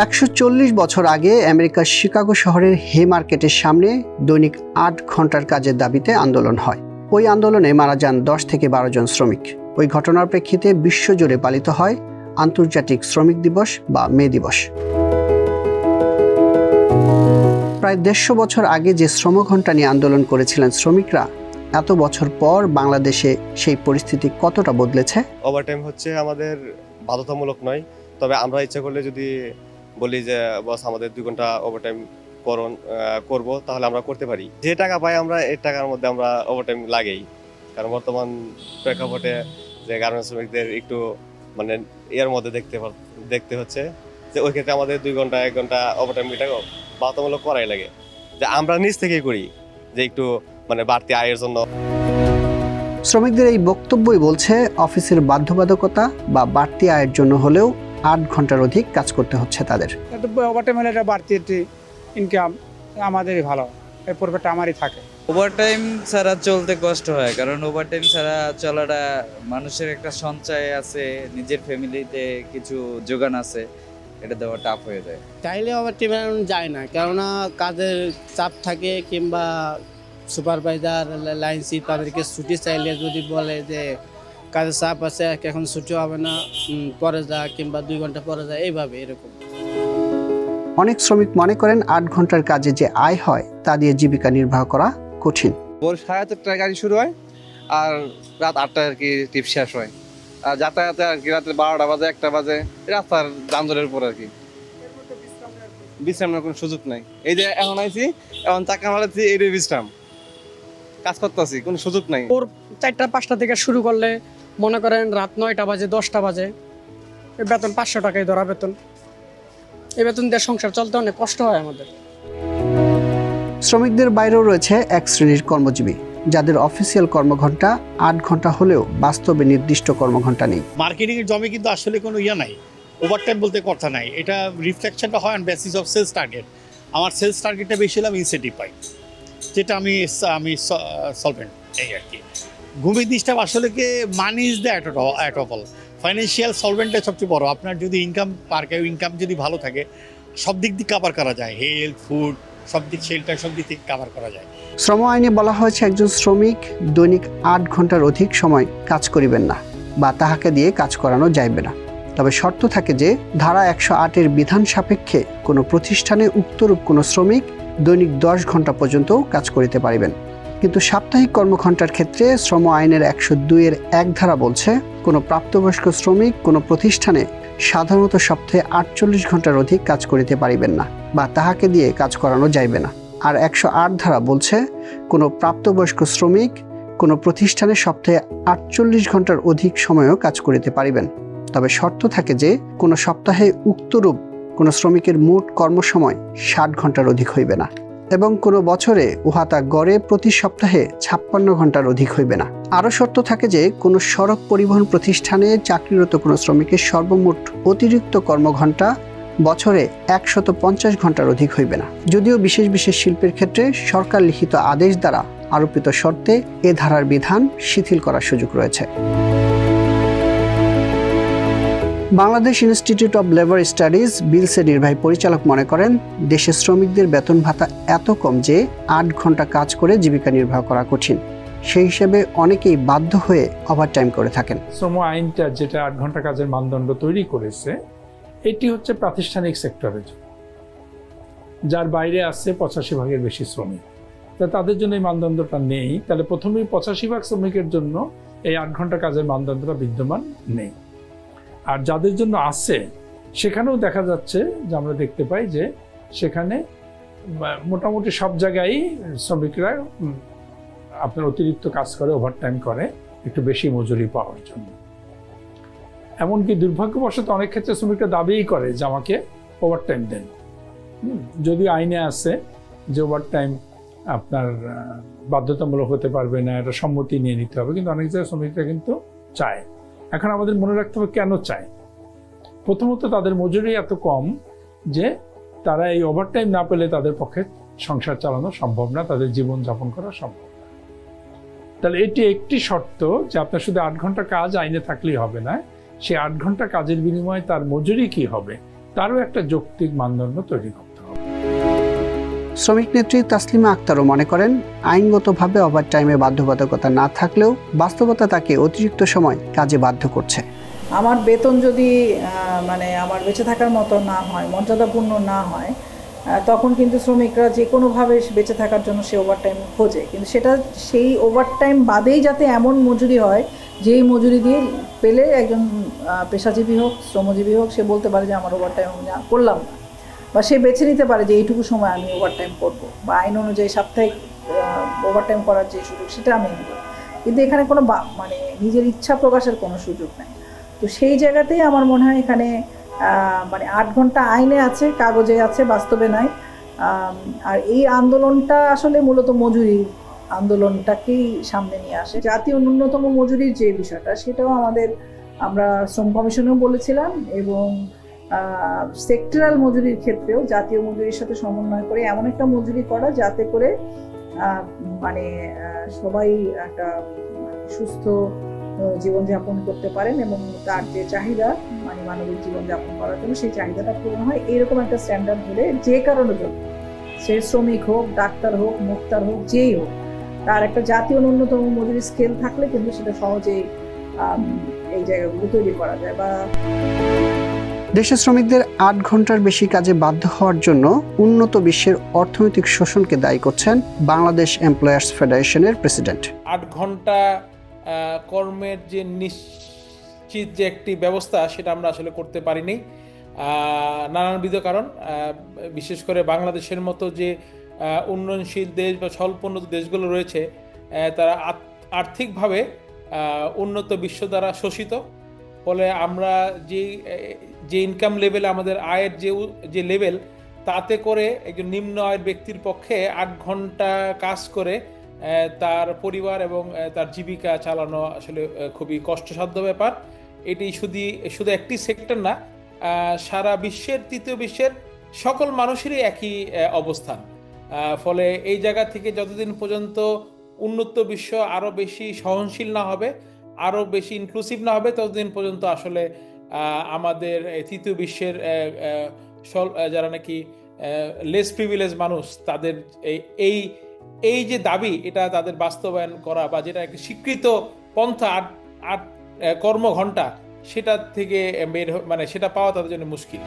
140 বছর আগে আমেরিকার শিকাগো শহরের হে মার্কেটের সামনে দৈনিক 8 ঘন্টার কাজের দাবিতে আন্দোলন হয়। ওই আন্দোলনে মারা যান 10 থেকে 12 জন শ্রমিক। ওই ঘটনার প্রেক্ষিতে বিশ্বজুড়ে পালিত হয় আন্তর্জাতিক শ্রমিক দিবস বা মে দিবস। প্রায় 150 বছর আগে যে শ্রমঘণ্টা নিয়ে আন্দোলন করেছিলেন শ্রমিকরা, এত বছর পর বাংলাদেশে সেই পরিস্থিতি কতটা বদলেছে? ওভারটাইম হচ্ছে আমাদের বাধ্যতামূলক নয়, তবে আমরা ইচ্ছা করলে যদি বলি যে বস আমাদের 2 ঘন্টা ওভারটাইম করব, তাহলে আমরা করতে পারি। যে টাকা পাই আমরা এই টাকার মধ্যে আমরা ওভারটাইম লাগেই, কারণ বর্তমান প্রেক্ষাপটে যে গার্মেন্টস শ্রমিকদের একটু মানে এর মধ্যে দেখতে হচ্ছে যে ওই ক্ষেত্রে আমাদের 2 ঘন্টা 1 ঘন্টা ওভারটাইম এটাও বাধ্যতামূলক করাই লাগে, যে আমরা নিজ থেকেই করি যে একটু মানে বাড়তি আয়ের জন্য। শ্রমিকদের এই বক্তব্যই বলছে অফিসের বাধ্যবাধকতা বা বাড়তি আয়ের জন্য হলেও 8 ঘন্টার অধিক কাজ করতে হচ্ছে তাদের। ওভারটাইম হলে এটা বাড়তি ইনকাম আমাদেরই ভালো, এর পরিবারটা আমারই থাকে। ওভারটাইম ছাড়া চলতে কষ্ট হয়, কারণ ওভারটাইম ছাড়া চলাটা মানুষের একটা সঞ্চয় আছে, নিজের ফ্যামিলিতে কিছু যোগান আছে, এটা দেওয়া টাফ হয়ে যায়। চাইলে ওভারটাইম যায় না, কেননা কাজের চাপ থাকে কিংবা সুপারভাইজার লাইনসি তাদেরকে ছুটি চাইলে যদি বলে যে কাজের চাপ আছে এখন ছুটি হবে না, পরে যা কিংবা 2 ঘন্টা পরে যা, এইভাবে এরকম। অনেক শ্রমিক মনে করেন 8 ঘন্টার কাজে যে আয় হয় তা দিয়ে জীবিকা নির্বাহ করা কঠিন। ভোর 7:30টায় গাড়ি শুরু হয় আর রাত 8টায় আর কি টিপ শেষ হয়, আর যাতায়াতে আর কি রাতে 12টা বাজে 1টা বাজে, রাস্তার যানজটের উপর আর কি বিশ্রামের কোনো সুযোগ নাই। এই যে এখন আইছি, এখন চাকা মারাচ্ছি, এই বিশ্রাম কাজ করতেছি, কোনো সুযোগ নাই। ভোর 4টা-5টা থেকে শুরু করলে মনে করেন রাত 9টা বাজে 10টা বাজে, বেতন 500 টাকাই ধরা বেতন। এই বেতন দিয়ে সংসার চলতে অনেক কষ্ট হয় আমাদের। শ্রমিকদের বাইরেও রয়েছে এক শ্রেণীর কর্মজীবী, যাদের অফিসিয়াল কর্মঘণ্টা 8 ঘন্টা হলেও বাস্তবে নির্দিষ্ট কর্মঘণ্টা নেই। মার্কেটিং এর জমে কিন্তু আসলে কোনো নাই, ওভারটাইম বলতে কথা নাই। এটা রিফ্লেকশনটা হয় on basis of sales target. আমার সেলস টার্গেটটা বেশি হলে আমি ইনসেন্টিভ পাই, যেটা আমি সলভেন্ট এই আর কি। ঘুমিয়ে ডিস্টার্ব আসলে কি money is the at of all. Financial সলভেন্টটা সবচেয়ে বড়। আপনার যদি ইনকাম যদি ভালো থাকে, সব দিক দিয়ে কাভার করা যায়, হেলথ, ফুড, সব দিক, শেল্টার, সব দিক থেকে কাভার করা যায়। শ্রম আইনে বলা হয়েছে একজন শ্রমিক দৈনিক 8 ঘন্টার অধিক সময় কাজ করিবেন না বা তাহাকে দিয়ে কাজ করানো যাইবে না। তবে শর্ত থাকে যে ধারা 108-এর বিধান সাপেক্ষে কোনো প্রতিষ্ঠানে উক্তরূপ কোনো শ্রমিক দৈনিক 10 ঘন্টা পর্যন্ত কাজ করিতে পারিবেন। কিন্তু সাপ্তাহিক কর্মঘণ্টার ক্ষেত্রে শ্রম আইনের 102-এর 1 ধারা বলছে কোনো প্রাপ্তবয়স্ক শ্রমিক কোনো প্রতিষ্ঠানে সাধারণত সপ্তাহে 48 ঘন্টার অধিক কাজ করিতে পারিবেন না বা তাহাকে দিয়ে কাজ করানো যাইবে না। আর 108 ধারা বলছে কোনো প্রাপ্তবয়স্ক শ্রমিক কোনো প্রতিষ্ঠানে সপ্তাহে 48 ঘন্টার অধিক সময়ও কাজ করিতে পারিবেন। তবে শর্ত থাকে যে কোনো সপ্তাহে উক্তরূপ কোনো শ্রমিকের মোট কর্মসময় 60 ঘন্টার অধিক হইবে না এবং কোনো বছরে উহাতা গড়ে প্রতি সপ্তাহে 56 ঘন্টার অধিক হইবে না। আরও শর্ত থাকে যে কোনো সড়ক পরিবহন প্রতিষ্ঠানে চাকরিরত কোনো শ্রমিকের সর্বমোট অতিরিক্ত কর্মঘণ্টা বছরে 150 ঘন্টার অধিক হইবে না। যদিও বিশেষ বিশেষ শিল্পের ক্ষেত্রে সরকার লিখিত আদেশ দ্বারা আরোপিত শর্তে এ ধারার বিধান শিথিল করার সুযোগ রয়েছে। Bangladesh institute of labour studies বিলসের নির্বাহী পরিচালক মনে করেন দেশের শ্রমিকদের বেতন ভাতা এত কম যে 8 ঘন্টা কাজ করে জীবিকা নির্বাহ করা কঠিন। সেই হিসেবে অনেকেই বাধ্য হয়ে ওভারটাইম করে থাকেন। শ্রম আইনটা যেটা 8 ঘন্টা কাজের মানদণ্ড তৈরি করেছে, এটি হচ্ছে প্রাতিষ্ঠানিক সেক্টরের জন্য, যার বাইরে আসছে 85 ভাগের বেশি শ্রমিক। তা তাদের জন্য এই মানদণ্ডটা নেই। তাহলে প্রথমেই 85 ভাগ শ্রমিকের জন্য এই 8 ঘন্টা কাজের মানদণ্ডটা বিদ্যমান নেই। আর যাদের জন্য আছে সেখানেও দেখা যাচ্ছে যে আমরা দেখতে পাই যে সেখানে মোটামুটি সব জায়গায় শ্রমিকরা আপনার অতিরিক্ত কাজ করে, ওভারটাইম করে একটু বেশি মজুরি পাওয়ার জন্য। এমনকি দুর্ভাগ্যবশত অনেক ক্ষেত্রে শ্রমিকরা দাবিই করে যে আমাকে ওভারটাইম দেন, যদি আইনে আছে যে ওভারটাইম আপনার বাধ্যতামূলক হতে পারবে না, এটা সম্মতি নিয়ে নিতে হবে, কিন্তু অনেক জায়গায় শ্রমিকরা কিন্তু চায়। এখন আমাদের মনে রাখতে হবে কেন চায়। প্রথমত তাদের মজুরি এত কম যে তারা এই ওভারটাইম না পেলে তাদের পক্ষে সংসার চালানো সম্ভব না, তাদের জীবন যাপন করা সম্ভব না। তাহলে এটি একটি শর্ত যে আপনার শুধু 8 ঘন্টা কাজ আইনে থাকলেই হবে না, সেই 8 ঘন্টা কাজের বিনিময়ে তার মজুরি কি হবে তারও একটা যৌক্তিক মানদণ্ড তৈরি করতে হবে। শ্রমিক নেত্রী তাসলিমা আক্তারও মনে করেন, আইনগতভাবে ওভারটাইমে বাধ্যবাধকতা না থাকলেও বাস্তবতা তাকে অতিরিক্ত সময় কাজে বাধ্য করছে। আমার বেতন যদি মানে আমার বেঁচে থাকার মতো না হয়, মর্যাদাপূর্ণ না হয়, তখন কিন্তু শ্রমিকরা যে কোনোভাবে বেঁচে থাকার জন্য সে ওভারটাইম খোঁজে। কিন্তু সেটা সেই ওভারটাইম বাদেই যাতে এমন মজুরি হয় যেই মজুরি দিয়ে পেলে একজন পেশাজীবী হোক, শ্রমজীবী হোক, সে বলতে পারে যে আমার ওভারটাইম আমি করলাম না, বা সে বেছে নিতে পারে যে এইটুকু সময় আমি ওভারটাইম করবো, বা আইন অনুযায়ী সাপ্তাহিক ওভারটাইম করার যে সুযোগ সেটা আমি নেব। কিন্তু এখানে কোনো মানে নিজের ইচ্ছা প্রকাশের কোনো সুযোগ নেই। তো সেই জায়গাতেই আমার মনে হয় এখানে মানে 8 ঘন্টা আইনে আছে, কাগজে আছে, বাস্তবে নাই। আর এই আন্দোলনটা আসলে মূলত মজুরি আন্দোলনটাকেই সামনে নিয়ে আসে। জাতীয় ন্যূনতম মজুরির যে বিষয়টা, সেটাও আমরা শ্রম কমিশনেও বলেছিলাম, এবং সেক্টরাল মজুরির ক্ষেত্রেও জাতীয় মজুরির সাথে সমন্বয় করে এমন একটা মজুরি করা যাতে করে মানে সবাই একটা সুস্থ জীবনযাপন করতে পারেন, এবং তার যে চাহিদা মানে মানবিক জীবনযাপন করার জন্য সেই চাহিদাটা পূরণ হয়, এরকম একটা স্ট্যান্ডার্ড ধরে যে কারণে জন্য সে শ্রমিক হোক, ডাক্তার হোক, মুক্তার হোক, যেই হোক, তার একটা জাতীয় ন্যূনতম মজুরি স্কেল থাকলে কিন্তু সেটা সহজেই এই জায়গাগুলো তৈরি করা যায়। বা দেশের শ্রমিকদের 8 ঘন্টার বেশি কাজে বাধ্য হওয়ার জন্য উন্নত বিশ্বের অর্থনৈতিক শোষণকে দায়ী করছেন বাংলাদেশ এমপ্লয়ার্স ফেডারেশনের প্রেসিডেন্ট। 8 ঘন্টা কর্মের যে নিশ্চিত যে একটি ব্যবস্থা, সেটা আমরা আসলে করতে পারিনি নানানবিধ কারণ। বিশেষ করে বাংলাদেশের মতো যে উন্নয়নশীল দেশ বা স্বল্পোন্নত দেশগুলো রয়েছে, তারা আর্থিকভাবে উন্নত বিশ্ব দ্বারা শোষিত। ফলে আমরা যে ইনকাম লেভেল, আমাদের আয়ের যে লেভেল, তাতে করে একজন নিম্ন আয়ের ব্যক্তির পক্ষে 8 ঘন্টা কাজ করে তার পরিবার এবং তার জীবিকা চালানো আসলে খুবই কষ্টসাধ্য ব্যাপার। এটি শুধু একটি সেক্টর না, সারা বিশ্বের, তৃতীয় বিশ্বের সকল মানুষেরই একই অবস্থান। ফলে এই জায়গা থেকে যতদিন পর্যন্ত উন্নত বিশ্ব আরও বেশি সহনশীল না হবে, আরও বেশি ইনক্লুসিভ না হবে, ততদিন পর্যন্ত আসলে আমাদের তৃতীয় বিশ্বের যারা নাকি লেস প্রিভিলেজ মানুষ, তাদের এই যে দাবি, এটা তাদের বাস্তবায়ন করা বা যেটা একটা স্বীকৃত পন্থা 8 কর্মঘণ্টা, সেটা থেকে সেটা পাওয়া তাদের জন্য মুশকিল।